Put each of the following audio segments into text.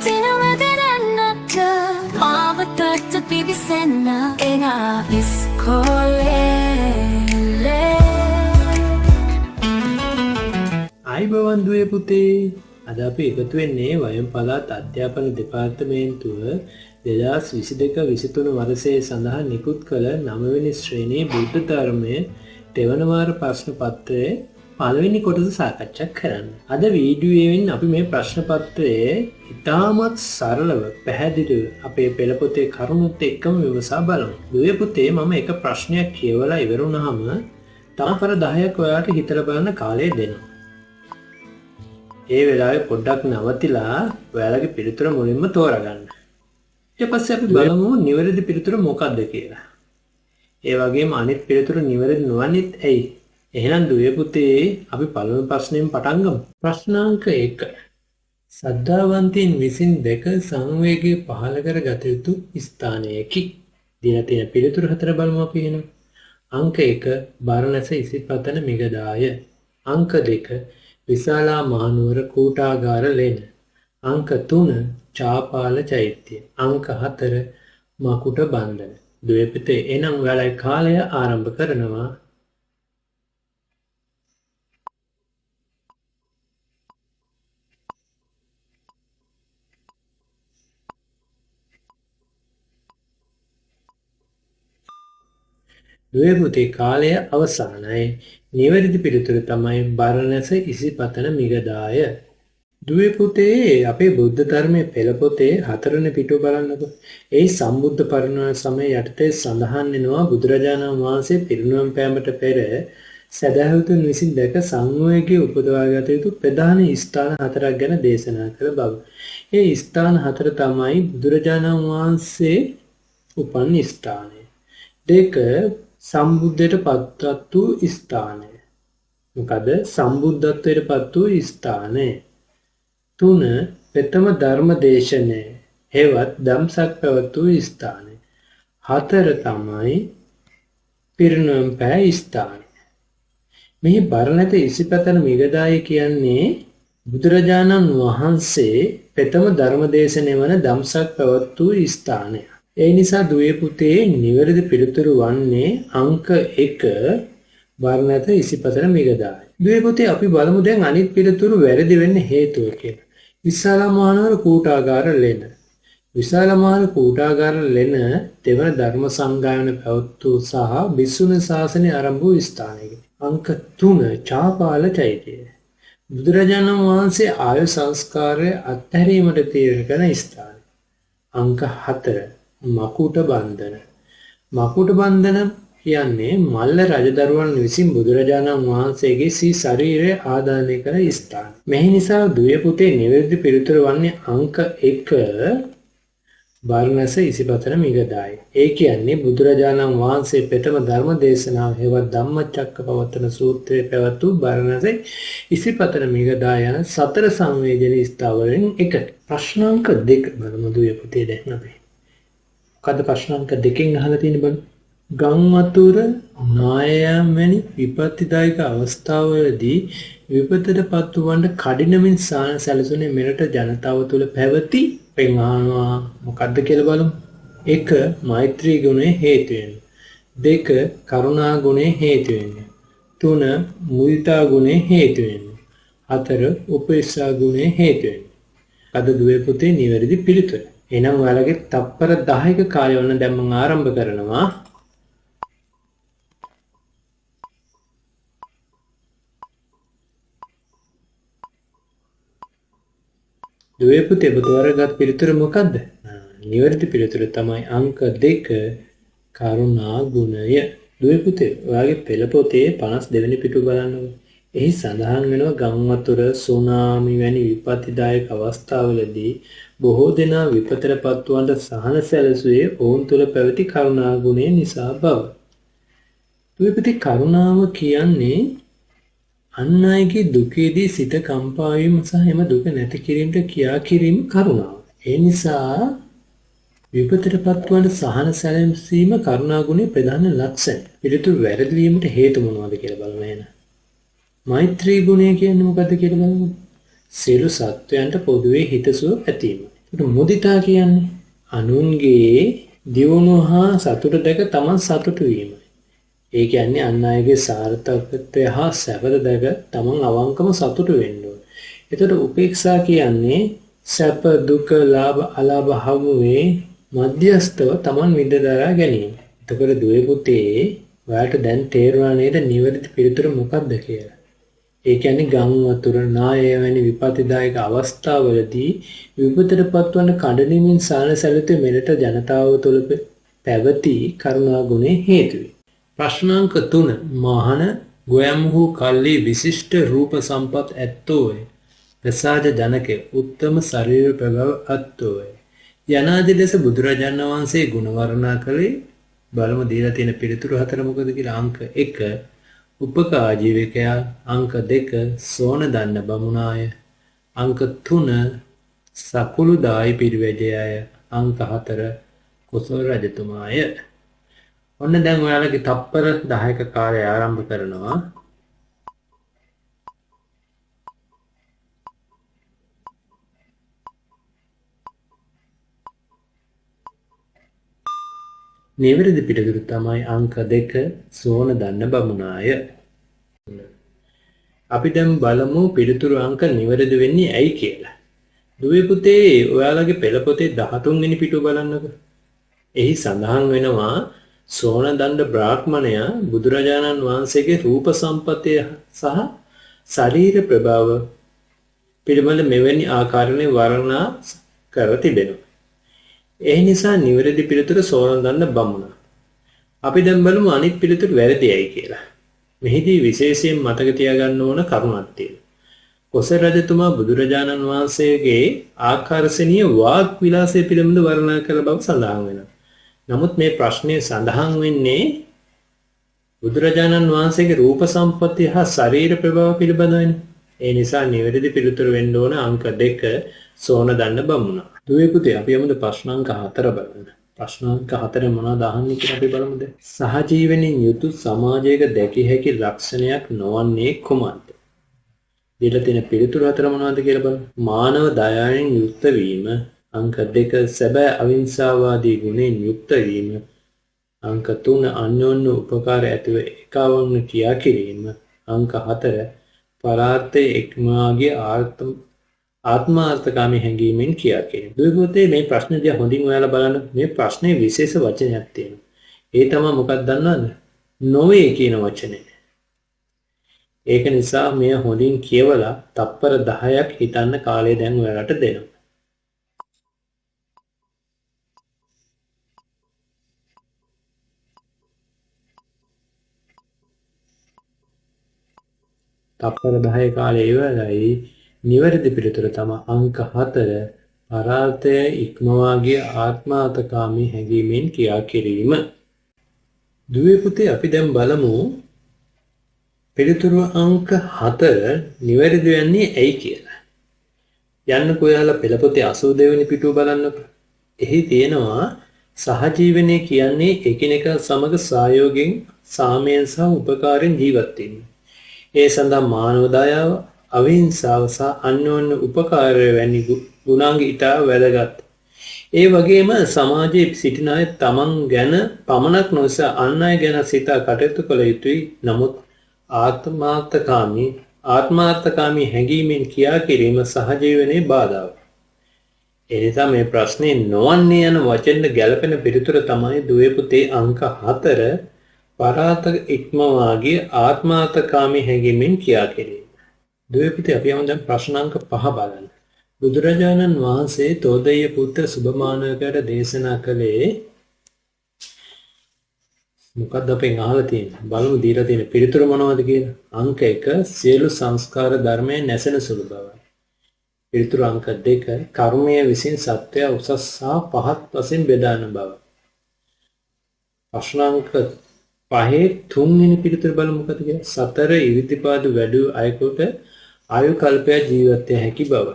දිනවදරන්නට මාවතට පිවිසෙන්න එනා ඉස්කෝලේ අයිබෝවන් දුවේ පුතේ අද අපි එකතු වෙන්නේ වයම් පළාත් අධ්‍යාපන දෙපාර්තමේන්තුව 2022-23 වර්ෂයේ සඳහා නිකුත් කළ 9 වෙනි ශ්‍රේණියේ බුද්ධ ධර්මයේ දෙවන වාර ප්‍රශ්න පත්‍රයේ පළවෙනි කොටස සාකච්ඡා කරන්න. අද වීඩියෝවෙන් අපි මේ ප්‍රශ්න පත්‍රයේ ඉතාමත් සරලව පැහැදිලිව අපේ පෙළ පොතේ කරුණුත් එක්කම විමසා බලමු. දුවේ පුතේ මම එක ප්‍රශ්නයක් කියවලා ඉවර වුණාම තව පර 10ක් ඔයාලට හිතලා බලන්න කාලය දෙනවා. ඒ වෙලාවේ පොඩ්ඩක් නවතිලා ඔයාලගේ පිළිතුර මුලින්ම තෝරගන්න. ඊට පස්සේ අපි බලමු නිවැරදි පිළිතුර මොකක්ද කියලා. ඒ වගේම අනිත් පිළිතුර නිවැරදි නොවන්නේත් ඇයි? එහෙනම් දුවේ පුතේ අපි පළවෙනි ප්‍රශ්නයෙන් පටන් ගමු. ප්‍රශ්නාංක 1. සද්ධාවන්තයන් විසින් දැක සංවේගය පහළ කර ගත යුතු ස්ථානයකි. දීලා තියෙන පිළිතුරු හතර බලමු අපි එහෙනම්. අංක 1 බරණැස ඉසිපතන මිගදාය. අංක 2 විශාලා මහනුවර කූටාගාර ලෙන. අංක 3 චාපාල චෛත්‍ය. අංක 4 මකුට බන්ධන. දුවේ පුතේ එහෙනම් ඔයාලගේ කාලය ආරම්භ කරනවා. දුවේ පුතේ කාලය අවසానයි. නිවැරදි පිළිතුර තමයි බරණැස ඉසිපතන මිගදාය. දුවේ පුතේ අපේ බුද්ධ ධර්මයේ පෙළ පොතේ 4 වෙනි පිටුව බලන්නකෝ. ඒ සම්බුද්ධ පරිනිර්වාණ සමය යටතේ සඳහන් වෙනවා බුදුරජාණන් වහන්සේ පිරිනිවන් පෑමට පෙර සදහවතුන් විසින් දැක සංවේගය උපදවා ගත යුතු ප්‍රධාන ස්ථාන 4ක් ගැන දේශනා කළ බව. ඒ ස්ථාන 4 තමයි බුදුරජාණන් වහන්සේ උපන් ස්ථානය. 2 සම්බුද්ධයට පත්වත් වූ ස්ථානය. මොකද සම්බුද්ධත්වයට පත් වූ ස්ථානය. 3 ප්‍රථම ධර්ම දේශනය හෙවත් ධම්සක් පැවැත් වූ ස්ථානය. 4 තමයි පිරිනිවන් පෑ ස්ථානය. මේ බරණැස ඉසිපතන මිගදාය කියන්නේ බුදුරජාණන් වහන්සේ ප්‍රථම ධර්ම දේශනය වන ධම්සක් පැවැත් වූ ස්ථානය. ඒ නිසා දුවේ පුතේ නිවැරදි පිළිතුරු වන්නේ අංක 1 බරණැස ඉසිපතන මිගදාය. දුවේ පුතේ අපි බලමු දැන් අනිත් පිළිතුරු වැරදි වෙන්න හේතුව කියලා. විශාලා මහනුවර කූටාගාර ලෙන. විශාලා මහනුවර කූටාගාර ලෙන දෙවන ධර්ම සංගායන පැවැත්වූ සහ භික්ෂුණී ශාසනය ආරම්භ වූ ස්ථානයකි. අංක 3 චාපාල චෛත්‍යය. බුදුරජාණන් වහන්සේ ආයු සංස්කාරය අත්හැරීමට තීරණය කරන ස්ථානය. අංක 4 මකුට බන්ධන. මකුට බන්ධන කියන්නේ මල්ල රජදරුවන් විසින් බුදුරජාණන් වහන්සේගේ සී ශරීරය ආදානය කර ස්ථාන. මෙහි නිසා දුවේ පුතේ නිවැරදි පිළිතුර වන්නේ අංක 1 බරණැස ඉසිපතන මිගදාය. ඒ කියන්නේ බුදුරජාණන් වහන්සේ ප්‍රථම ධර්ම දේශනාව හෙවත් ධම්මචක්කපවත්තන සූත්‍රයේ පැවැත් වූ බරණැස ඉසිපතන මිගදාය යන 4 සංවේදනීය ස්ථාවරෙන් එක. ප්‍රශ්නාංක 2 බලමු දුවේ පුතේ දැන් අපි. මොකද ප්‍රශ්නාංක 2කින් අහලා තියෙන බලමු. ගම් වතුර නායයන් වැනි විපත්තිදායක අවස්ථාවලදී විපතට පත් වූවන්ට කඩිනමින් සැලසුනේ මෙරට ජනතාව තුළ පැවති පෙන්වනවා මොකද්ද කියලා බලමු. 1 මෛත්‍රී ගුණය හේතු වෙන. 2 කරුණා ගුණය හේතු වෙන. 3 මුදිතා ගුණය හේතු වෙන. 4 උපේක්ෂා ගුණය හේතු වෙන. අද දුවේ පුතේ නිවැරදි පිළිතුර. එහෙනම් ඔයාලගේ තප්පර 10ක කාලය වුණ දැන් මම ආරම්භ කරනවා. දුවේ පුතේ ඔබතුමාගත් පිළිතුර මොකද්ද? නිවැරදි පිළිතුර තමයි අංක 2 කරුණා ගුණය. දුවේ පුතේ ඔයාගේ පෙළ පොතේ 52 වෙනි පිටුව බලන්නකෝ. එහි සඳහන් වෙනවා ගම් වතුර සුනාමි වැනි විපත්තිදායක අවස්ථාවලදී බොහෝ දෙනා විපතට පත්වන්නට සහන සැලසුවේ ඔවුන් තුළ පැවති කරුණා ගුණය නිසා බව. දුවේ පුතේ කරුණාව කියන්නේ අන් අයගේ දුකේදී සිත කම්පා වීම සහ එම දුක නැති කිරීමට කියා කිරීම කරුණාව. ඒ නිසා විපතට පත්වන සහන සැලසීම කරුණා ගුණයේ ප්‍රධාන ලක්ෂණ. පිළිතුරු වැරදි වීමට හේතු මොනවද කියලා බලමු එහෙනම්. මෛත්‍රී ගුණය කියන්නේ මොකද්ද කියලා බලමු. සියලු සත්වයන්ට පොදුවේ හිතසුව ඇතිවීම. මුදිතා කියන්නේ අනුන්ගේ දියුණුව හා සතුට දැක තමන් සතුටු වීමයි. ඒ කියන්නේ අන් අයගේ සාර්ථකත්වය හා සැපත දැක තමන් අවංකම සතුටු වෙන්න ඕන. එතකොට උපේක්ෂා කියන්නේ සැප දුක ලාභ අලාභ හමුවේ මධ්‍යස්තව තමන් විඳදරා ගැනීම. එතකොට දුවේ පුතේ ඔයාලට දැන් තේරුණා නේද නිවැරදි පිළිතුර මොකක්ද කියලා? ඒ කියන්නේ ගම් වතුර නාය වැනි විපත්තිදායක අවස්ථාවලදී විපතටපත් වන කඩලින්මින් සාන සැලතුවේ මෙරට ජනතාව තුළ පැවති කරුණා ගුණේ හේතුයි. ප්‍රශ්නාංක 3 මහන ගොයම් වූ කල්ලි විශිෂ්ට රූප සම්පත් ඇත්තෝය. ප්‍රසාද ජනක උත්තම ශරීර ප්‍රභව අත්තෝය. යනාදී ලෙස බුදුරජාණන් වහන්සේ ගුණ වර්ණනා කළේ බලමු දීලා තියෙන පිළිතුරු හතර මොකද කියලා. අංක 1 උපකා ජීවිකයා, අංක 2 සෝන දන්න බමුණාය, අංක 3 සකුළු දායි පිරිවැජයය, අංක 4 කුසල රජතුමාය. ඔන්න දැන් ඔයාලගේ තප්පර 10ක කාලය ආරම්භ කරනවා. නිවැරදි පිළිතුර තමයි අංක 2 සෝන දන්න බමුණාය. අපි දැන් බලමු පිළිතුරු අංක නිවැරදි වෙන්නේ ඇයි කියලා. දුවේ පුතේ ඔයාලගේ පෙළ පොතේ 13 වෙනි පිටුව බලන්නකෝ. එහි සඳහන් වෙනවා සෝන දණ්ඩ බ්‍රාහ්මණයා බුදුරජාණන් වහන්සේගේ රූප සම්පතය සහ ශරීර ප්‍රභාව පිළිබඳ මෙවැනි ආකාරයෙන් වර්ණනා කර තිබෙනවා. ඒ නිසා නිවැරදි පිළිතුර සෝන දණ්ඩ බමුණ. අපි දැන් බලමු අනිත් පිළිතුර වැරදියි කියලා. මෙහිදී විශේෂයෙන් මතක තියාගන්න ඕන කරුණක් තියෙනවා. කොසල් රජතුමා බුදුරජාණන් වහන්සේගේ ආකර්ශනීය වාග් විලාසය පිළිබඳ වර්ණනා කළ බව සඳහන් වෙනවා. නමුත් මේ ප්‍රශ්නේ සඳහන් වෙන්නේ බුදුරජාණන් වහන්සේගේ රූප සම්පත්තිය හා ශරීර ප්‍රභාව පිළිබඳවයි. ඒ නිසා නිවැරදි පිළිතුර වෙන්න ඕන අංක 2 සෝන දන්න බමුණ. දුවේ පුතේ අපි යමුද ප්‍රශ්නාංක 4 බලන්න. ප්‍රශ්නාංක 4 මොනවද අහන්නේ කියලා අපි බලමුද? සහජීවණින් යුතු සමාජයක දැකිය හැකි ලක්ෂණයක් නොවන්නේ කුමක්ද? දීලා තියෙන පිළිතුරු 4 මොනවද කියලා බලමු. මානව දයාවෙන් යුක්ත වීම, අංක 2 සැබෑ අවිහිංසාවාදී ගුණයෙන් යුක්ත වීම, අංක 3 අන්‍යෝන්‍ය උපකාර ඇතිව එකවන්න ක්‍රියා කිරීම, අංක 4 පරාර්ථයේ ඉක්මවාගේ ආත්මාර්ථකාමී හැඟීමෙන් ක්‍රියා කිරීම. දුවේ පුතේ මේ ප්‍රශ්න දිහා හොඳින් ඔයාලා බලන්න. මේ ප්‍රශ්නේ විශේෂ වචනයක් තියෙනවා. ඒ තමයි මොකක්ද දන්නවද? නොවේ කියන වචනේ. ඒක නිසා මෙය හොඳින් කියවලා තප්පර 10ක් හිතන්න කාලය දැන් ඔයාලට දෙනවා. තප්පර 10 කාලය ඉවරයි. නිවැරදි පිළිතුර තමයි අංක 4 පරාර්ථය ඉක්මවාගේ ආත්මාර්ථකාමී හැඟීමෙන් ක්‍රියා කිරීම. දුවේ පුතේ අපි දැන් බලමු පිළිතුරු අංක 4 නිවැරදි වෙන්නේ ඇයි කියලා. යන්නකෝ ඔයාලා පෙළ පොතේ 82 වෙනි පිටුව බලන්නකෝ. එහි තියෙනවා සහජීවනයේ කියන්නේ එකිනෙකා සමග සහයෝගයෙන් සාමයෙන් සහ උපකාරයෙන් ජීවත් වීම. ඒ සඳහා මානව දයාව, අවිහිංසාව සහ අන්‍යෝන්‍ය උපකාරය වැනි ගුණාංග ඉතා වැදගත්. ඒ වගේම සමාජයේ සිටින අය තමන් ගැන පමණක් නොස අන් අය ගැන සිතා කටයුතු කළ යුතුයි. නමුත් ආත්මාර්ථකාමී හැඟීමෙන් ක්‍රියා කිරීම සහජීවනයේ බාධාවක්. ඒ නිසා මේ ප්‍රශ්නේ නොවන්නේ යන වචෙන්ද ගැලපෙන පිළිතුර තමයි දුවේ පුතේ අංක 4 පරාර්ථ ඉක්මවාගේ ආත්මාර්ථකාමී හැඟීමෙන් ක්‍රියා කිරීම. දුවේ පුතේ අපි යමු දැන් ප්‍රශ්නාංක 5 බලන්න. බුදුරජාණන් වහන්සේ තෝදෙය පුත්‍ර සුභමානවකට දේශනා කළේ මොකක්ද අපෙන් අහලා තියෙන්නේ? බලමු දීලා තියෙන පිළිතුර මොනවද කියලා. අංක 1 සියලු සංස්කාර ධර්මයන් නැසෙන සුළු බවයි. පිළිතුර අංක 2 කර්මය විසින් සත්‍යය උසස් සහ පහත් වශයෙන් බෙදාන බව. ප්‍රශ්නාංක 5 තුන්වෙනි පිළිතුර බලමු මොකද කියලා. සතර ඉරිදිපාද වැඩි අයෙකුට ආයු කල්පය ජීවත් වෙ හැකි බවයි.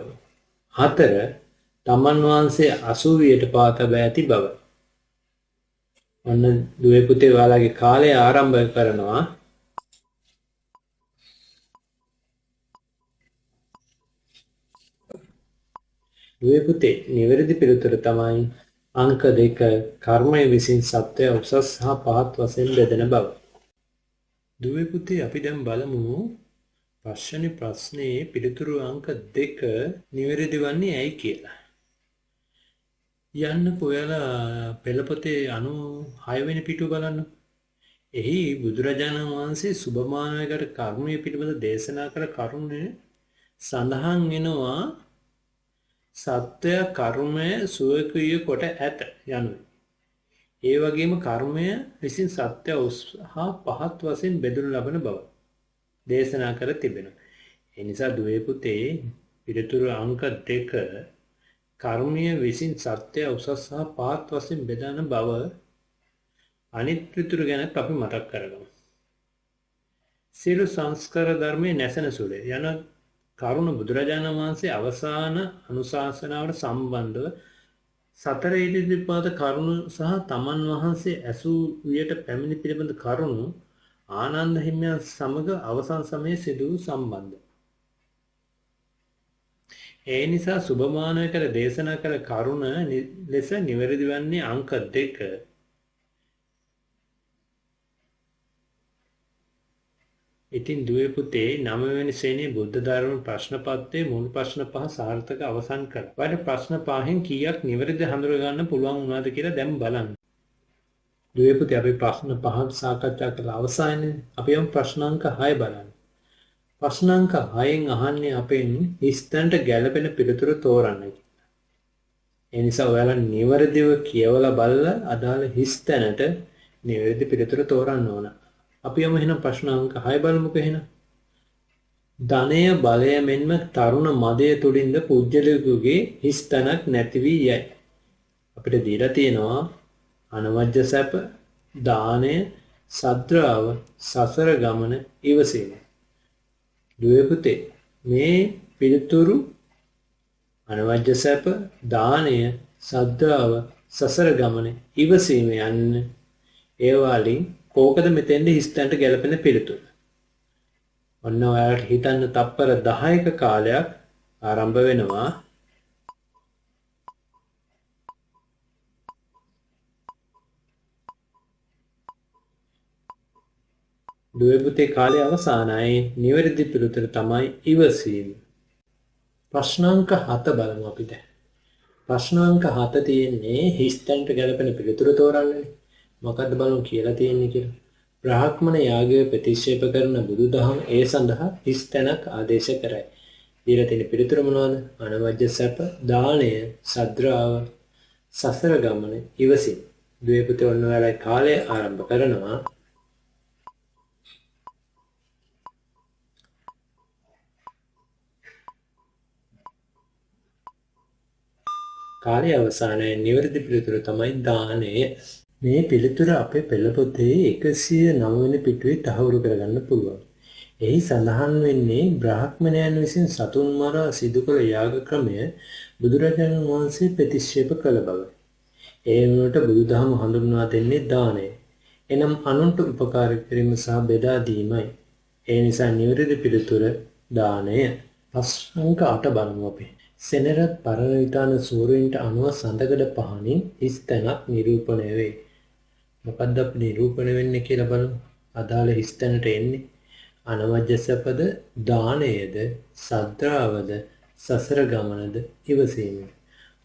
4 තමන් වහන්සේ අසුවියට පාත බෑ ඇති බවයි. ඔන්න දුවේ පුතේ ඔයාලගේ කාලය ආරම්භ කරනවා. දුවේ පුතේ නිවැරදි පිළිතුර තමයි අංක 2 කර්මය විසින් සත්‍ය උසස් සහ පහත් වශයෙන් බෙදෙන බව. දුවේ පුතේ අපි දැන් බලමු පස්වෙනි ප්‍රශ්නේ පිළිතුරු අංක 2 නිවැරදි වන්නේ ඇයි කියලා. යන්න ඔයාලා පෙළපොතේ 96 වෙනි පිටුව බලන්න. එහි බුදුරජාණන් වහන්සේ සුභමානවයකට කර්මය පිළිබඳ දේශනා කළ කරුණ සඳහන් වෙනවා සත්‍ය කර්මය සුවකීය කොට ඇත යනුයි. ඒ වගේම කර්මය විසින් සත්‍ය උස් හා පහත් වශයෙන් බෙදනු ලබන බව දේශනා කර තිබෙනවා. ඒ නිසා දුවේ පුතේ පිළිතුරු අංක 2 කර්මය විසින් සත්‍ය උසස් සහ පහත් වශයෙන් බෙදන බව අනිත් පිළිතුරු ගැන අපි මතක් කරගමු. සියලු සංස්කාර ධර්මයේ නැසෙන සුළේ යන කරුණ බුදුරජාණන් වහන්සේ අවසාන අනුශාසනාවට සම්බන්ධව සතර ඉදිරිපාද කරුණු සහ තමන් වහන්සේ ඇසූ වියට පැමිණි පිළිබඳ කරුණු ආනන්ද හිමියන් සමග අවසන් සමයේ සිදු වූ සම්බන්ධ. ඒ නිසා සුභමානවයකට දේශනා කළ කරුණ ලෙස නිවැරදි වන්නේ අංක 2. ඉතින් දුවේ පුතේ 9 වෙනි ශ්‍රේණියේ බුද්ධ ධර්ම ප්‍රශ්න පත්‍රයේ මුල් ප්‍රශ්න 5 සාර්ථක අවසන් කළා. ඔයාලට ප්‍රශ්න 5න් කීයක් නිවැරදිව හඳුනා ගන්න පුළුවන් වුණාද කියලා දැන් බලන්න. දුවේ පුතේ අපි ප්‍රශ්න 5ක් සාකච්ඡා කළා අවසානයේ. අපි යමු ප්‍රශ්නාංක 6 බලන්න. ප්‍රශ්නාංක 6න් අහන්නේ අපෙන් හිස්තැනට ගැළපෙන පිළිතුරු තෝරන්න කියලා. ඒ නිසා ඔයාලා නිවැරදිව කියවලා බලලා අදාළ හිස්තැනට නිවැරදි පිළිතුරු තෝරන්න ඕන. අපි යමු එහෙනම් ප්‍රශ්නාංක 6 බලමුකෝ එහෙනම්. ධනය බලය මෙන්ම තරුණ මදය තුලින්ද පුජ්‍යලෙකුගේ හිස්තැනක් නැති වී යයි. අපිට දීලා තියෙනවා අනවජ්‍ය සැප, දානය, සද්‍රාව, සසර ගමන, ඉවසීම. දුවේ පුතේ මේ පිළිතුරු අනවජ්‍ය සැප, දානය, සද්‍රාව, සසර ගමන, ඉවසීම යන්න ඒවාලින් කෝකද මෙතෙන්ද හිස්තැනට ගැලපෙන පිළිතුර. ඔන්න ඔයාලට හිතන්න තප්පර 10ක කාලයක් ආරම්භ වෙනවා. දුවේ පුතේ කාලය අවසానයි. නිවැරදි පිළිතුර තමයි ඉවසීම. ප්‍රශ්නාංක 7 බලමු අපි දැන්. ප්‍රශ්නාංක 7 තියෙන්නේ හිස්තැනට ගැලපෙන පිළිතුර තෝරන්නේ. මොකක්ද බලමු කියලා තියෙන්නේ කියලා. බ්‍රාහ්මණ යාගය ප්‍රතික්ෂේප කරන බුදුදහම ඒ සඳහා හිස්තැනක් ආදේශ කරයි. දීලා තියෙන පිළිතුර මොනවද? අනවජ්‍ය සැප, දානය, සද්‍රාව, සසර ගමන, ඉවසීම. දුවේ පුතේ ඔන්න ඔයාලා කාලය ආරම්භ කරනවා. කාලය අවසානයේ නිවැරදි පිළිතුර තමයි දානය. මේ පිළිතුර අපේ පෙළපොතේ 109 වෙනි පිටුවේ තහවුරු කරගන්න පුළුවන්. එහි සඳහන් වෙන්නේ බ්‍රාහ්මණයන් විසින් සතුන් මරා සිදු කළ යාග ක්‍රමය බුදුරජාණන් වහන්සේ ප්‍රතික්ෂේප කළ බව. ඒ වෙනුවට බුදුදහම හඳුන්වා දෙන්නේ දානය. එනම් අනුන්ට උපකාර කිරීම සහ බෙදා දීමයි. ඒ නිසා නිවැරදි පිළිතුර දානය. ප්‍රශ්නාංක 8 බලමු අපි. සෙනරත් පරණවිතාන සූරීන්ට අනුව සඳකඩ පහණින් හිස්තැනක් නිරූපණය වේ. මොකද්ද අපි නිරූපණය වෙන්නේ කියලා බලමු. අදාළ හිස්තැනට එන්නේ අනවජ්‍ය සැපද, දානයද, සද්‍රාවද, සසර ගමනද, ඉවසීමද.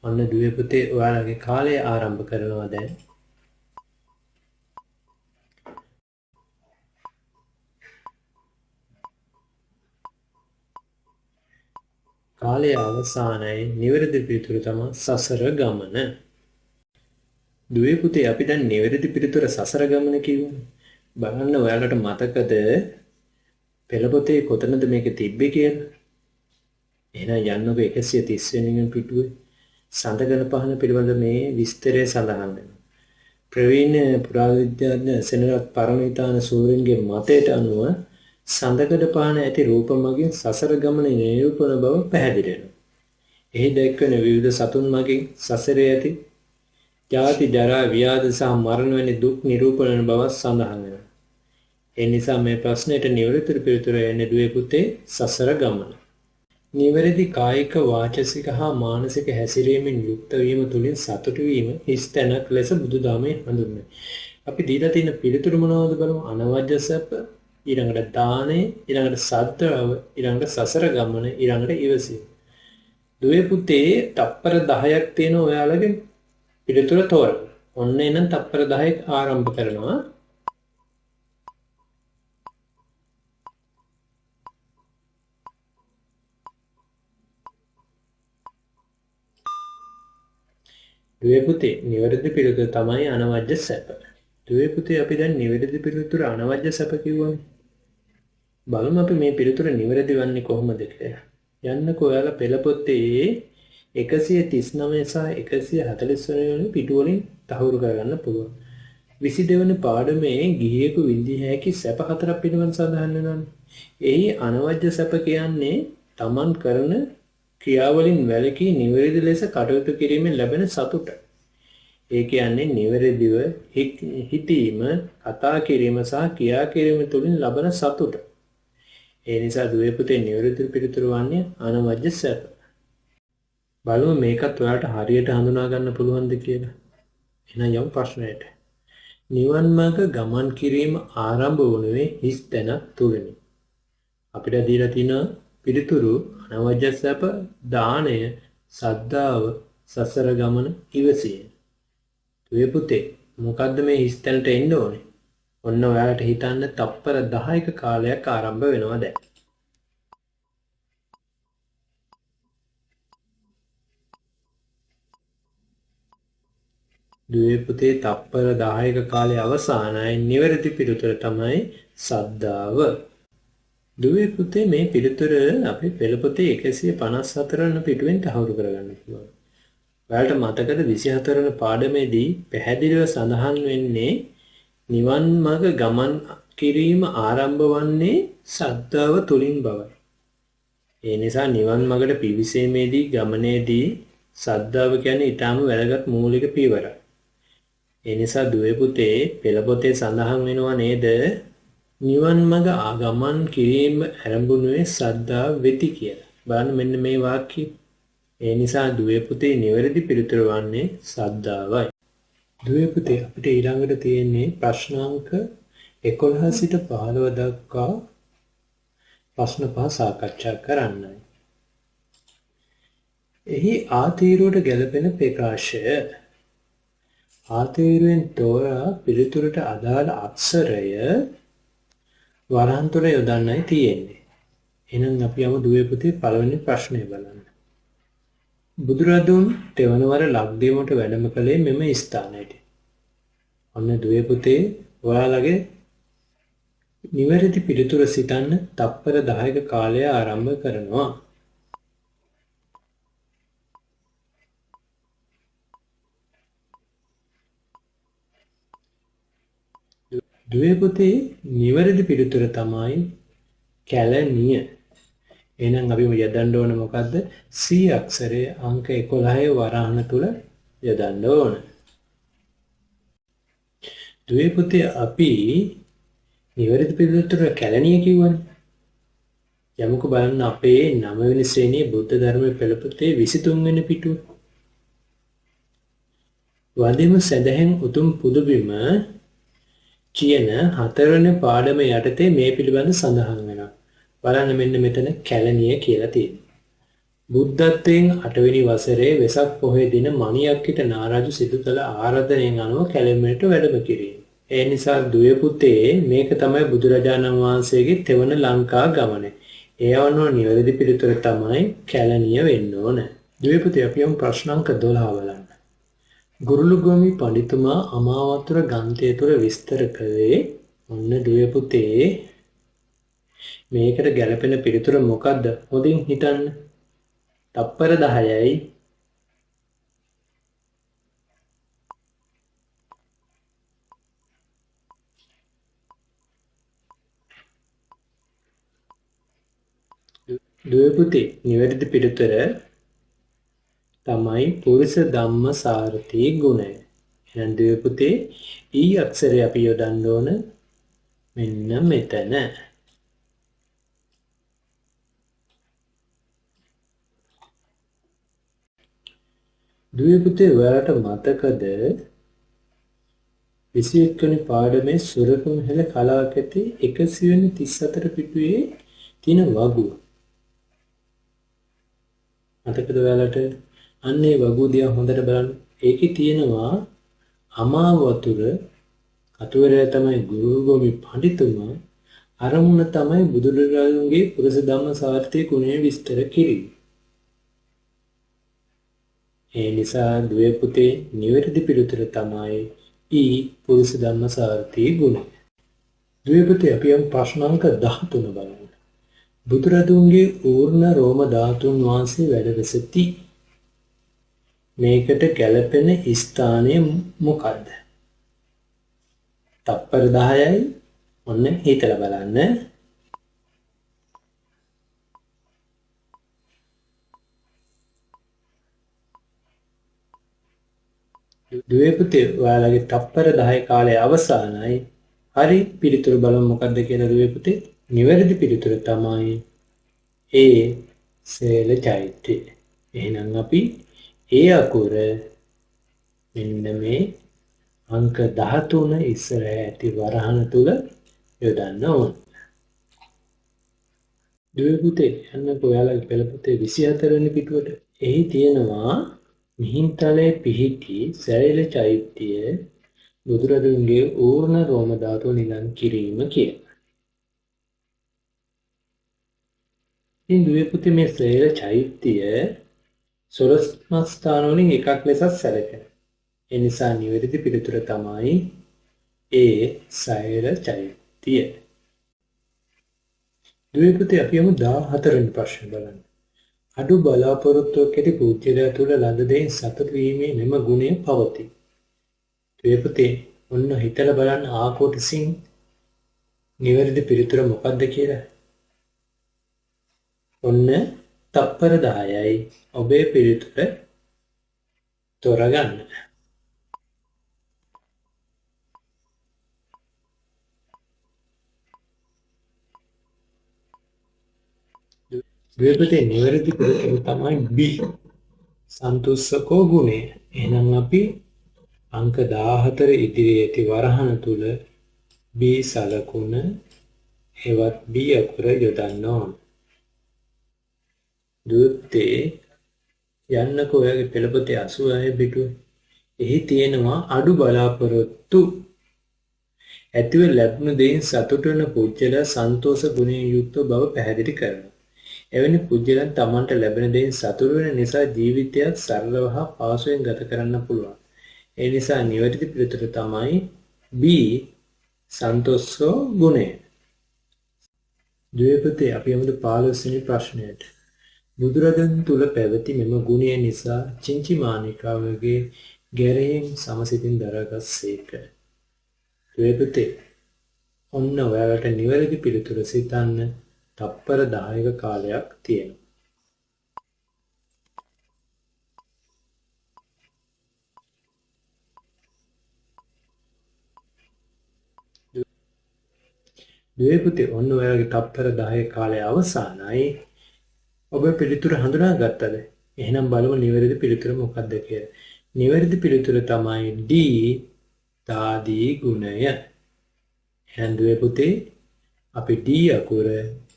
ඔන්න දුවේ පුතේ ඔයාලගේ කාලය ආරම්භ කරනවා දැන්. කාලය අවසානයේ නිවැරදි පිළිතුර තමයි සසර ගමන. දුවේ පුතේ අපි දැන් නිවැරදි පිළිතුර සසර ගමන කියවනේ. බලන්න ඔයාලට මතකද පෙළපොතේ කොතනද මේක තිබ්බේ කියලා? එහෙනම් යන්නකෝ 130 වෙනි පිටුවේ සඳකඩ පහණ පිළිබඳ මේ විස්තරය සඳහන් වෙනවා. ප්‍රවීණ පුරාවිද්‍යාඥ සෙනරත් පරණවිතාන සූරීන්ගේ මතයට අනුව සඳකඩ පහණ ඇති රූප මගින් සසර ගමන නිරූපණ බව පැහැදිලි වෙනවා. එහි දැක්වෙන විවිධ සතුන් මගින් සසරේ ඇති ජාති ජරා ව්‍යාධි සහ මරණ වැනි දුක් නිරූපණ බව සඳහන් වෙනවා. ඒ නිසා මේ ප්‍රශ්නෙට නිවැරදි පිළිතුර එන්නේ දුවේ පුතේ සසර ගමන. නිවැරදි කායික වාචසික හා මානසික හැසිරීමෙන් යුක්ත වීම තුළින් සතුට වීම හිස් තැනක් ලෙස බුදුදහමේ හඳුන්වයි. අපි දීලා තියෙන පිළිතුරු මොනවද බලමු. අනවජ්‍ය සැප, ඊළඟට දානය, ඊළඟට සද්ධාව, ඊළඟට සසර ගමන, ඊළඟට ඉවසීම. දුවේ පුතේ තප්පර 10ක් තියෙන ඔයාලගේ පිළිතුර තෝරන්න. ඔන්න එනම් තප්පර 10ක් ආරම්භ කරනවා. දුවේ පුතේ නිවැරදි පිළිතුර තමයි අනවජ්‍ය සැප. දුවේ පුතේ අපි දැන් නිවැරදි පිළිතුර අනවජ්‍ය සැප කිව්වනේ. බලමු අපි මේ පිළිතුර නිවැරදි වන්නේ කොහොමද කියලා. යන්නකෝ ඔයාලා පෙළ පොතේ 139 සහ 140 වෙනි පිටු වලින් තහවුරු කරගන්න පුළුවන්. 22 වෙනි පාඩමේ ගිහියෙකු විඳිය හැකි සැප හතරක් පිළිබඳ සඳහන් වෙනවානේ. එහි අනවජ්‍ය සැප කියන්නේ Taman කරන ක්‍රියාවලින් වැළකී නිවැරදි ලෙස කටයුතු කිරීමෙන් ලැබෙන සතුට. ඒ කියන්නේ නිවැරදිව හිතීම, කතා කිරීම සහ ක්‍රියා කිරීම තුළින් ලබන සතුට. ඒ නිසා දුවේ පුතේ නිවැරදි පිළිතුර වන්නේ අනවජ්‍ය සැප. බලමු මේකත් ඔයාලට හරියට හඳුනා ගන්න පුළුවන්ද කියලා. එහෙනම් යමු ප්‍රශ්නයට. නිවන් මාර්ග ගමන් කිරීම ආරම්භ වුණේ හිස් තැනක් තුලිනි. අපිට දීලා තියෙන පිළිතුරු අනවජ්‍ය සැප, දානය, සද්ධාව, සසර ගමන, ඉවසීම. දුවේ පුතේ මොකද්ද මේ හිස් තැනට එන්න ඕනේ? ඔන්න ඔයාලට හිතන්න තප්පර 10ක කාලයක් ආරම්භ වෙනවා දැන්. දුවේ පුතේ තප්පර 10ක කාලයේ අවසානයේ නිවැරදි පිළිතුර තමයි සද්ධාව. දුවේ පුතේ මේ පිළිතුර අපි පෙළ පොතේ 154 වෙනි පිටුවෙන් තහවුරු කරගන්න පුළුවන්. ඔයාලට මතකද 24 වෙනි පාඩමේදී පැහැදිලිව සඳහන් වෙන්නේ නිවන් මාර්ග ගමන් කිරීම ආරම්භ වන්නේ ශ්‍රද්ධාව තුලින් බවයි. ඒ නිසා නිවන් මාර්ගට පිවිසීමේදී ගමනේදී ශ්‍රද්ධාව කියන්නේ ඊටාම වැදගත් මූලික පියවරක්. ඒ නිසා දුවේ පුතේ පෙළ පොතේ සඳහන් වෙනවා නේද? නිවන් මඟ ආගමන් කිරීම ආරම්භුනේ ශ්‍රද්ධාව වෙති කියලා. බලන්න මෙන්න මේ වාක්‍යය. ඒ නිසා දුවේ පුතේ නිවැරදි පිළිතුර වන්නේ ශ්‍රද්ධාවයි. දුවේ පුතේ අපිට ඊළඟට තියෙන්නේ ප්‍රශ්නාංක 11 සිට 15 දක්වා ප්‍රශ්න පහ සාකච්ඡා කරන්නයි. එහි ආතීරුවට ගැලපෙන ප්‍රකාශය ආතීරුවෙන් තෝරා පිළිතුරට අදාළ අක්ෂරය වරහන් තුල යොදන්නයි තියෙන්නේ. එහෙනම් අපි යමු දුවේ පුතේ පළවෙනි ප්‍රශ්නය බලන්න. බුදුරදුන් තෙවනවර ලක්දිවමට වැඩම කළේ මෙම ස්ථානයට. ඔන්න දුවේ පුතේ ඔයාලගේ නිවැරදි පිළිතුර සිතන්න තප්පර 10ක කාලය ආරම්භ කරනවා. දුවේ පුතේ නිවැරදි පිළිතුර තමයි කැලණිය. එහෙනම් අපි යොදන්න ඕන මොකද්ද? C අක්ෂරයේ අංක 11 වරහන තුල යොදන්න ඕන. දුවේ පුතේ අපි නිවැරදි පිළිතුර කැලණිය කිව්වනේ. යමුකෝ බලන්න අපේ 9 වෙනි ශ්‍රේණියේ බුද්ධ ධර්මයේ පෙළ පොතේ 23 වෙනි පිටුව. වදිම සදහෙන් උතුම් පුදුබිම කියන 4 වෙනි පාඩම යටතේ මේ පිළිබඳ සඳහන් වෙනවා. බලන්න මෙන්න මෙතන කැලණිය කියලා තියෙනවා. බුද්ධත්වයෙන් 8 වෙනි වසරේ වෙසක් පොහොය දින මණියක්කිට නාරජු සිදු කළ ආරාධනයෙන් අනුව කැලණියට වැඩම කිරීම. ඒ නිසා දුවේ පුතේ මේක තමයි බුදුරජාණන් වහන්සේගේ තෙවන ලංකා ගමන. ඒ වුණා නිවැරදි පිළිතුර තමයි කැලණිය වෙන්න ඕන. දුවේ පුතේ අපි යමු ප්‍රශ්නාංක 12 බලන්න. ගුරුළුගොවි පඬිතුමා අමාවතුර ග්‍රන්ථය තුළ විස්තර කළේ ඔන්න දුවේ පුතේ මේකට ගැලපෙන පිළිතුර මොකද්ද? හොඳින් හිතන්න. තප්පර 10යි. දුවේ පුතේ නිවැරදි පිළිතුර තමයි පුරුෂ ධම්ම සාරථි ගුණය. එහෙනම් දුවේ පුතේ ඊ අක්ෂරය අපි යොදන්න ඕන මෙන්න මෙතන. දුවේ පුතේ ඔයාලට මතකද 21 වෙනි පාඩමේ සුරකුම් හෙළ කලාවක් ඇති 134 පිටුවේ තියෙන වගුව. මතකද ඔයාලට? අන්නේ වගුව දිහා හොඳට බලන්න. ඒකේ තියෙනවා අමා වතුර කතුවරයා තමයි ගුරුගෝමි පඬිතුමා අරමුණ තමයි බුදුරජාණන්ගේ පුරුෂ ධම්ම සාර්ථී ගුණය විස්තර කිරීම. ඒ නිසා දුවේ පුතේ නිවැරදි පිළිතුර තමයි ඊ පුරුෂ ධම්ම සාර්ථී ගුණය. දුවේ පුතේ අපි යම් ප්‍රශ්නාංක 13 බලමු. බුදුරදුන්ගේ ඌර්ණ රෝම ධාතුන් වහන්සේ වැඩ සිටි මේකට ගැළපෙන ස්ථානය මොකද්ද? තප්පර 10යි. ඔන්න හිතලා බලන්න. දුවේ පුතේ ඔයාලගේ තප්පර 10 කාලය අවසానයි. හරි පිළිතුරු බලමු මොකද්ද කියලා දුවේ පුතේ. නිවැරදි පිළිතුර තමයි ඒ සේල චෛත්‍ය. එහෙනම් අපි ඒ අකුර මෙන්න මේ අංක 13 ඉස්සර ඇති වරහන තුල යොදන්න ඕන. දුවේ පුතේ යන්නකෝ ඔයාලගේ පෙළ පොතේ 24 වෙනි පිටුවට. එහි තියෙනවා මිහින්තලේ පිහිටි සෛල චෛත්‍ය බුදුරදුන්ගේ ඌර්ණ රෝම ධාතුව නිලං කිරීම කියලා. ඉතින් දුවේ පුතේ මේ සෛල චෛත්‍ය සොරස්මස්ථාන වලින් එකක් ලෙස සැලකෙනවා. ඒ නිසා නිවැරදි පිළිතුර තමයි ඒ සෛල චෛත්‍ය. දුවේ පුතේ අපි යමු 14 වෙනි ප්‍රශ්නේ බලන්න. අඩු බලාපොරොත්තුවක් ඇති පුද්ගලයා තුළ ලද දෙයින් සතුට වීමේ මෙම ගුණය පවතී. දුවේ පුතේ ඔන්න හිතලා බලන්න ආකෝටසින් නිවැරදි පිළිතුර මොකක්ද කියලා. ඔන්න තප්පර 10යි ඔබේ පිළිතුර තෝරගන්න. දුවේ පුතේ නිවැරදි පිළිතුර තමයි B. සන්තුෂ්කෝ ගුණය. එහෙනම් අපි අංක 14 ඉදිරියේ ඇති වරහන තුල B සලකුණ හෙවත් B අකුර යොදන්න ඕන. දුවේ යන්නකෝ ඔයාගේ පෙළ පොතේ 86 පිටුව. එහි තියෙනවා අඩු බලාපොරොත්තු ඇතිව ලැබුණු දෙයින් සතුට වන පුජ්‍යලා සන්තෝෂ ගුණයෙන් යුක්ත බව පැහැදිලි කරනවා. එවැනි පුජ්‍යලයන් තමන්ට ලැබෙන දෙයින් සතුට වෙන නිසා ජීවිතයත් සරලව හා පහසුවෙන් ගත කරන්න පුළුවන්. ඒ නිසා නිවැරදි පිළිතුර තමයි B සන්තෝෂෝ ගුණය. දුවේ පුතේ අපි යමුද 15 වෙනි ප්‍රශ්නයට. බුදුරජාණන් තුල පැවති මෙම ගුණය නිසා චින්චි මානිකාවගේ ගැරයෙන් සමසිතින් දරාගත්සේක. දුවේ පුතේ ඔන්න ඔයාලට නිවැරදි පිළිතුර සිතන්න තප්පර 10ක කාලයක් තියෙනවා. දුවේ පුතේ ඔන්න ඔයාලගේ තප්පර 10 කාලය අවසానයි. ඔබ පිළිතුර හඳුනාගත්තද? එහෙනම් බලමු නිවැරදි පිළිතුර මොකක්ද කියලා. නිවැරදි පිළිතුර තමයි D දාදී ගුණය. එහෙනම් දුවේ පුතේ අපි D අකුර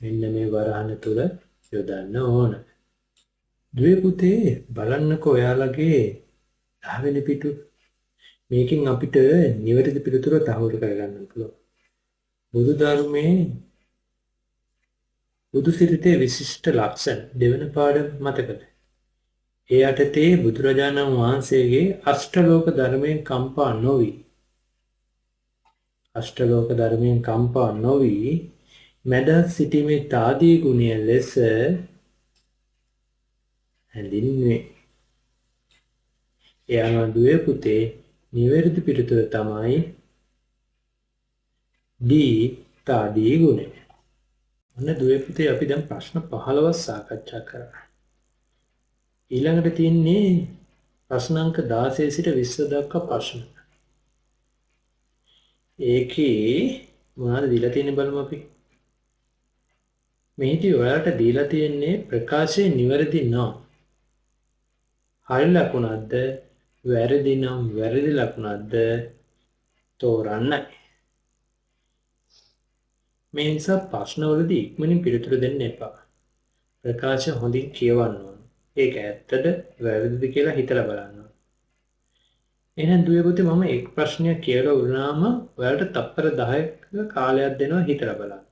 මෙන්න මේ වරහන තුල යොදන්න ඕන. දුවේ පුතේ බලන්නකෝ ඔයාලගේ 10 වෙනි පිටුව. මේකෙන් අපිට නිවැරදි පිළිතුර තහවුරු කරගන්න පුළුවන්. බුදු ධර්මයේ බුදු සිරිතේ විශිෂ්ට ලක්ෂණ දෙවන පාඩම මතකද? ඒ යටතේ බුදුරජාණන් වහන්සේගේ අෂ්ටලෝක ධර්මයෙන් කම්පා නොවි මැද සිටීමේ තාදී ගුණය ලෙස හැඳින්වේ. එයාම දුවේ පුතේ නිවැරදි පිළිතුර තමයි D තාදී ගුණය. ඔන්න දුවේ පුතේ අපි දැන් ප්‍රශ්න 15ක් සාකච්ඡා කරා. ඊළඟට තියෙන්නේ ප්‍රශ්නාංක 16 සිට 20 දක්වා ප්‍රශ්න. ඒකේ මොනවද දීලා තියෙන්නේ බලමු අපි. මෙහිදී ඔයාලට දීලා තියෙන්නේ ප්‍රකාශයේ නිවැරදි නම් හරි ලකුණක්ද වැරදි නම් වැරදි ලකුණක්ද තෝරන්නයි. මේ නිසා ප්‍රශ්නවලදී ඉක්මනින් පිළිතුරු දෙන්න එපා. ප්‍රකාශ හොඳින් කියවන්න ඕන. ඒක ඇත්තද වැරදිද කියලා හිතලා බලන්න ඕන. එහෙනම් දුවේ පුතේ මම එක් ප්‍රශ්නයක් කියලා වුණාම ඔයාලට තප්පර 10ක කාලයක් දෙනවා හිතලා බලන්න.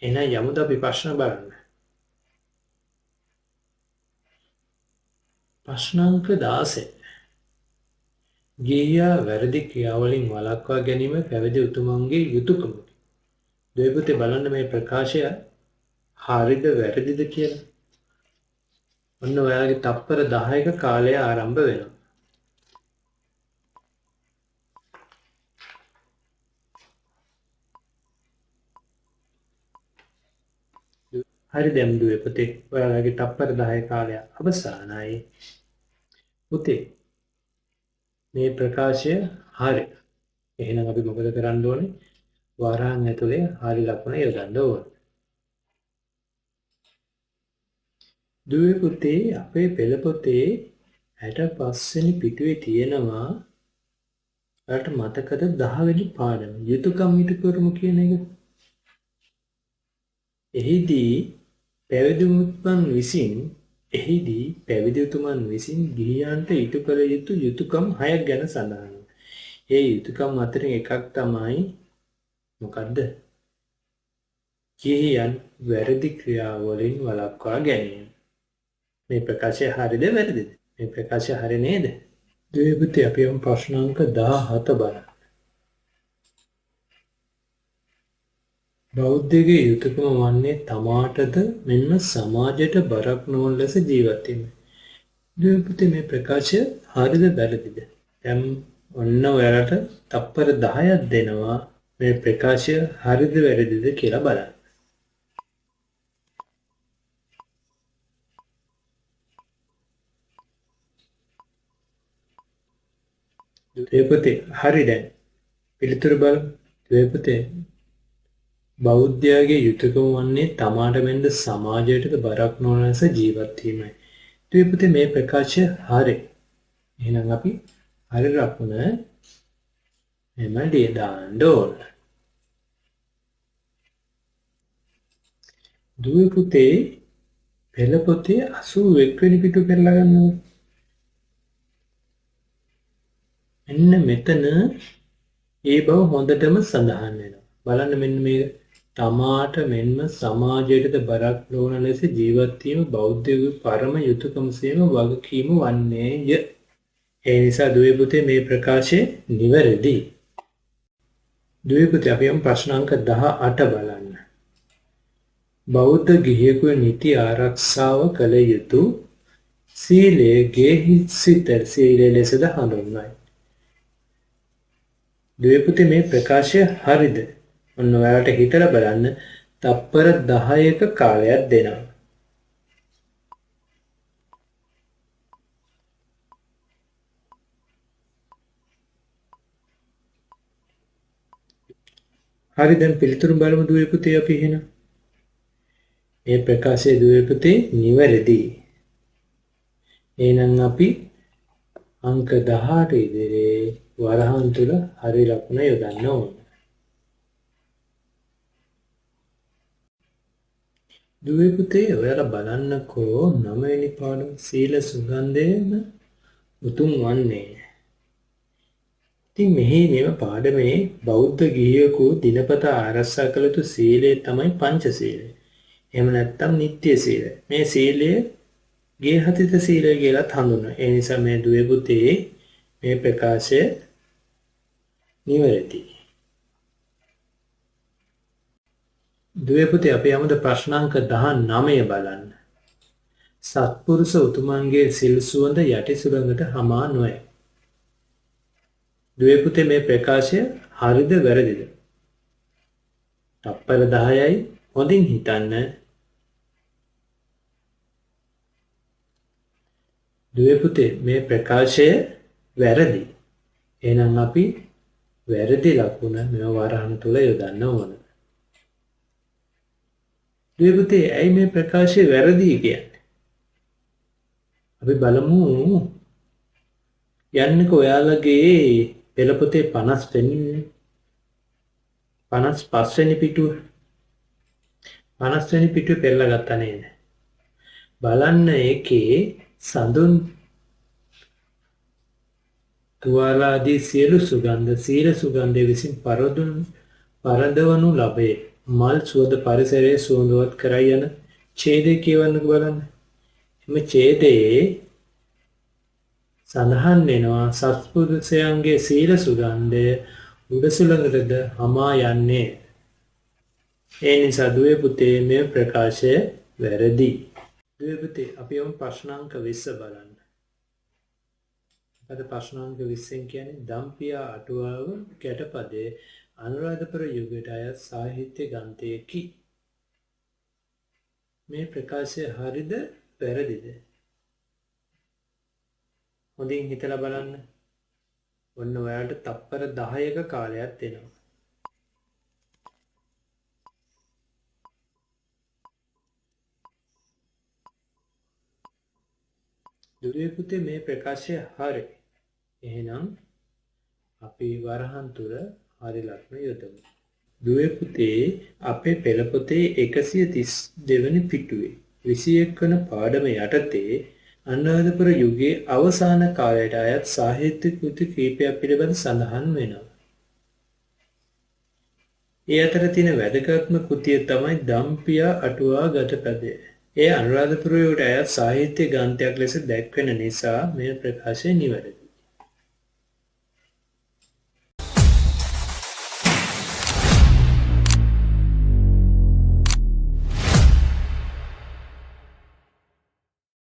එහෙනම් යමුද අපි ප්‍රශ්න බලන්න. ප්‍රශ්නාංක 16. ගිහියා වැරදි ක්‍රියාවලින් වළක්වා ගැනීම පැවිදි උතුමන්ගේ යුතුයකමකි. දුවේ පුතේ බලන්න මේ ප්‍රකාශය හරිද වැරදිද කියලා. ඔන්න ඔයාලගේ තප්පර 10ක කාලය ආරම්භ වෙනවා. හරි දැන් දුවේ පුතේ ඔයාලගේ තප්පර 10 කාලය අවසానයි. පුතේ මේ ප්‍රකාශය හරි. එහෙනම් අපි මොකද කරන්න ඕනේ? වරහන් ඇතුලේ හරි ලකුණ යොදන්න ඕනේ. දුවේ පුතේ අපේ පෙළ පොතේ 65 වෙනි පිටුවේ තියෙනවා ඔයාලට මතකද 10 වෙනි පාඩම යුතුයකම් ඉටු කරමු කියන එක. එහිදී පැවිදි උතුමන් විසින් ගිහියන්ට ඉටු කළ යුතු යුතුයකම් 6ක් ගැන සඳහන් වෙනවා. ඒ යුතුයකම් අතරින් එකක් තමයි මොකද්ද? ගිහියන් වැරදි ක්‍රියාවලින් වළක්වා ගැනීම. මේ ප්‍රකාශය හරිද වැරදිද? මේ ප්‍රකාශය හරි නේද? දුවේ පුතේ අපි යමු ප්‍රශ්නාංක 17 බලන්න. බෞද්ධගේ යුතුයකම වන්නේ තමාටද මෙන්ම සමාජයට බරක් නොවන ලෙස ජීවත් වීම. දුවේ පුතේ මේ ප්‍රකාශය හරිද වැරදිද? දැන් ඔන්න ඔයාලට තප්පර 10ක් දෙනවා මේ ප්‍රකාශය හරිද වැරදිද කියලා බලන්න. දුවේ පුතේ හරි දැන් පිළිතුරු බලමු. දුවේ පුතේ බෞද්ධයාගේ යුතුයකම වන්නේ තමාට මෙන්ද සමාජයටද බරක් නොවන ලෙස ජීවත් වීමයි. දුවේ පුතේ මේ ප්‍රකාශය හරි. එහෙනම් අපි හරි ලකුණ එම දාන්න ඕන. දුවේ පුතේ පෙළ පොතේ 81 වෙනි පිටුව කරලා ගන්නවා. මෙන්න මෙතන ඒ බව හොඳටම සඳහන් වෙනවා. බලන්න මෙන්න මේක තමාට මෙන්ම සමාජයටද බරක් නොවන ලෙස ජීවත් වීම බෞද්ධයෙකුගේ පරම යුතුයකමසේම වගකීම වන්නේය. ඒ නිසා දුවේ පුතේ මේ ප්‍රකාශය නිවැරදි. දුවේ පුතේ අපි යමු ප්‍රශ්නාංක 18 බලන්න. බෞද්ධ ගිහියෙකුගේ නිති ආරක්ෂාව කළ යුතු සීලයේ ගේහිසිත සීලය ලෙසද හඳුන්වයි. දුවේ පුතේ මේ ප්‍රකාශය හරිද? ඔන්න ඔයාලට හිතලා බලන්න තප්පර 10ක කාලයක් දෙනවා. හරි දැන් පිළිතුරු බලමු දුවේ පුතේ අපි එහෙනම්. මේ ප්‍රකාශයේ දුවේ පුතේ නිවැරදි. එහෙනම් අපි අංක 18 ඉදිරියේ වරහන් තුල හරි ලකුණ යොදන්න ඕන. දුවේ පුතේ ඔයාලා බලන්නකෝ 9 වෙනි පාඩම සීල සුගන්ධයෙන් උතුම් වන්නේ. ඉතින් මෙම පාඩමේ බෞද්ධ ගිහියෙකු දිනපතා ආරක්ෂා කළ යුතු සීලය තමයි පංචශීලය. එහෙම නැත්නම් නිත්‍ය සීලය. මේ සීලය ගේහතිත සීලය කියලා හඳුන්වනවා. ඒ නිසා මේ දුවේ පුතේ මේ ප්‍රකාශය නිවැරදි. දුවේ පුතේ අපි යමුද ප්‍රශ්නාංක 19 බලන්න. සත්පුරුෂ උතුමන්ගේ සිල් සුවඳ යටි සුළඟට හමා නොවේ. දුවේ පුතේ මේ ප්‍රකාශය හරිද වැරදිද? තප්පර 10යි හොඳින් හිතන්න. දුවේ පුතේ මේ ප්‍රකාශය වැරදි. එහෙනම් අපි වැරදි ලකුණ මෙව වරහන් තුල යොදන්න ඕන. දුවේ පුතේ ඇයි මේ ප්‍රකාශය වැරදි කියන්නේ? අපි බලමු යන්නකෝ ඔයාලගේ පෙළ පොතේ 50 වෙනි 55 වෙනි පිටුව 50 වෙනි පිටුවේ පෙරලා ගත්තා නේද? බලන්න ඒකේ සඳුන් තුවාලාදී සියලු සුගන්ධ විසින් පරදවනු ලබේ. මල් සුවඳ පරිසරයේ සුවඳවත් කරයි යන ඡේදය කියවන්නක බලන්න. එම ඡේදයේ සඳහන් වෙනවා සත්පුරුෂයන්ගේ සීල සුගන්ධය උඩසුළඟටද හමා යන්නේ. ඒ නිසා දුවේ පුතේ මේ ප්‍රකාශය වැරදි. දුවේ පුතේ අපි යමු ප්‍රශ්නාංක 20 බලන්න. අද ප්‍රශ්නාංක 20 කියන්නේ දම්පියා අටුවාව කැටපදයේ අනුරාධපුර යුගයට අයත් සාහිත්‍ය ග්‍රන්ථයකි. මේ ප්‍රකාශය හරිද වැරදිද? හොඳින් හිතලා බලන්න. ඔන්න ඔයාලට තප්පර 10ක කාලයක් දෙනවා. දුවේ පුතේ මේ ප්‍රකාශය හරි. එහෙනම් අපි වරහන් තුර හරි ලක්ෂණ යොදමු. දුවේ පුතේ අපේ පෙළ පොතේ 132 වෙනි පිටුවේ 21 වන පාඩම යටතේ අනුරාධපුර යුගයේ අවසාන කාලයට අයත් සාහිත්‍ය කෘති කීපයක් පිළිබඳ සඳහන් වෙනවා. ඒ අතර තියෙන වැදගත්ම කෘතිය තමයි දම්පියා අටුවා ගතපදය. ඒ අනුරාධපුර යුගයට අයත් සාහිත්‍ය ග්‍රන්ථයක් ලෙස දැක්වෙන නිසා මේ ප්‍රකාශය නිවැරදි.